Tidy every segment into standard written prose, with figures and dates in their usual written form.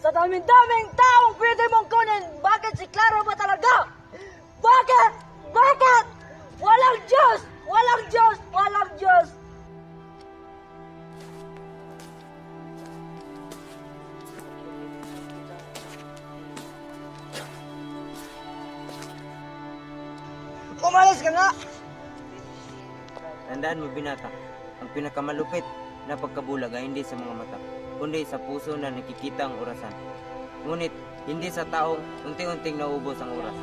Sa daming-daming taong pwede mong kunin, bakit si Clara ba talaga? Bakit? Bakit? Walang Diyos! Walang Diyos! Walang Diyos! Umalis ka nga! Tandaan mo, binata, ang pinakamalupit na pagkabulag ay hindi sa mga mata, kundi sa puso na nakikita ang orasan. Ngunit hindi sa taong unti-unting naubos ang oras.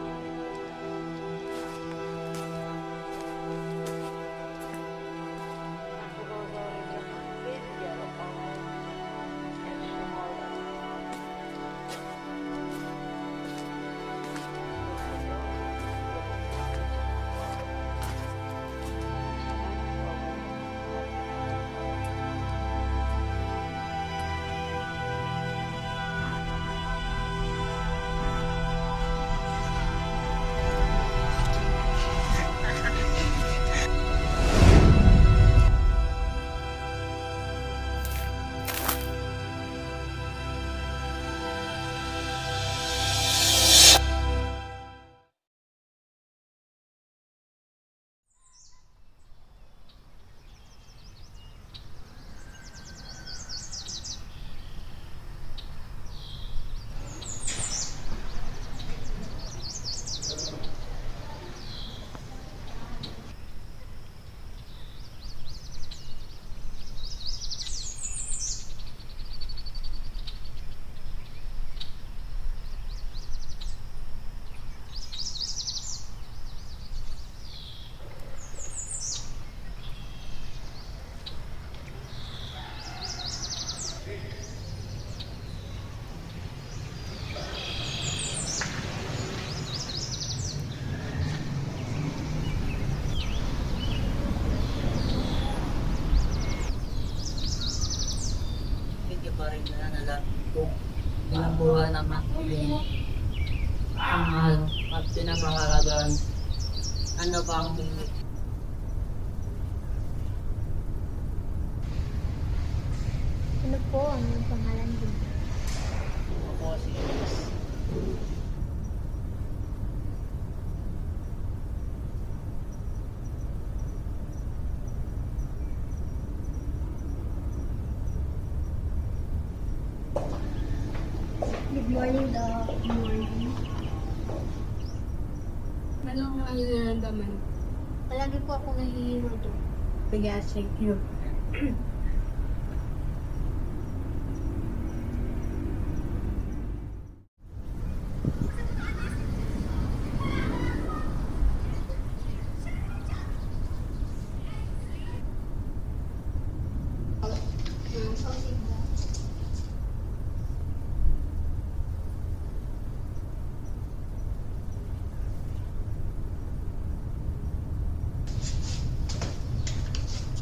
Hindi pa rin nananalag kung ilang buwan ang makuling ang mahal at pinapahalagan. Ano ba ang Ano po ang iyong pangalan din? ako si Elias? Good morning, Doc. Good morning. Ano ang nararamdaman? Palagi po ako nahihiro, Doc. Pag-asik yun.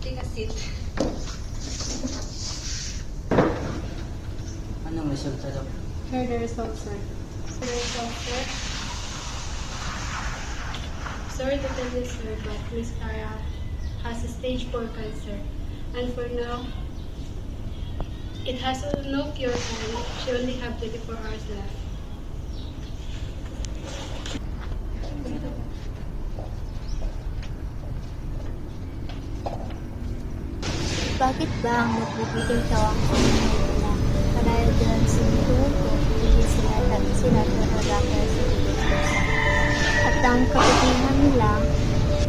Take a seat. Anong resulta daw? Heard the results, sir. The results, sir. Sorry to tell you, sir, but Miss Clara has a stage 4 cancer. And for now, it has no cure and she only have 24 hours left. Bakit ba ang magbibigay tawang nila? Marahil dyan sa ituon ko, hindi sila talaga sa Diyos. At ang kabutihan nila,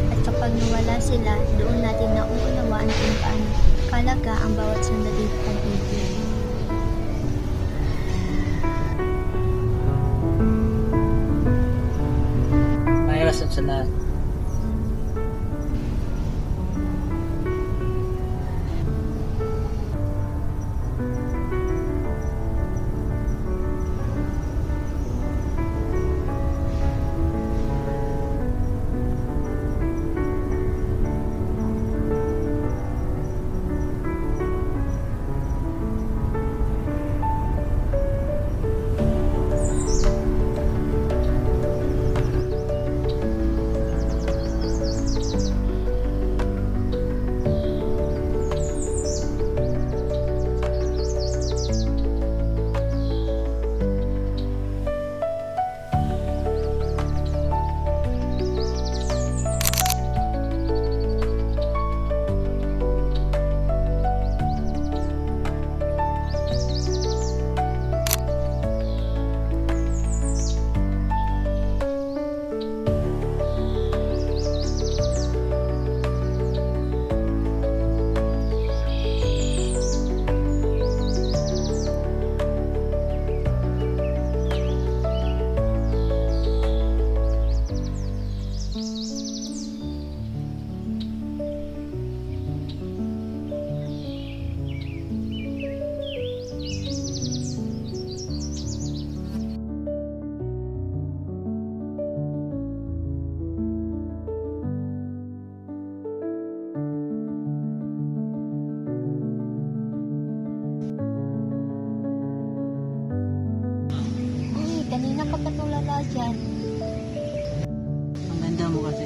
at kapag nawala sila, doon natin nauunawaan kung paano kalaga ang bawat sandali ng pag-ibig. May rason sa lahat. kanina ka pa tulala dyan. Ang ganda mo kasi.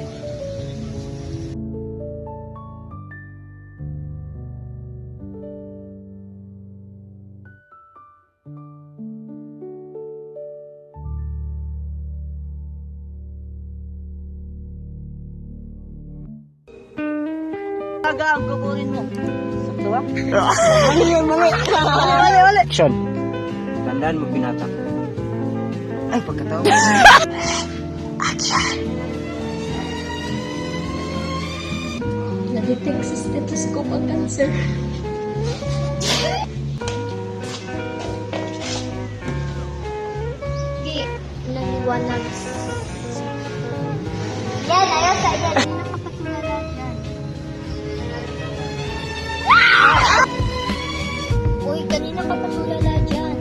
Taga ang kukurin mo. Sakto ba? Mali yun, mali. Mali. Action! Tandaan mo, binata. Ay, pagkataon. Na-detect sa stethoscope ang cancer. Gi, naliwanag. Yan, ayaw sa yan. Nakapatulala dyan. Uy, kanina ka patulala dyan.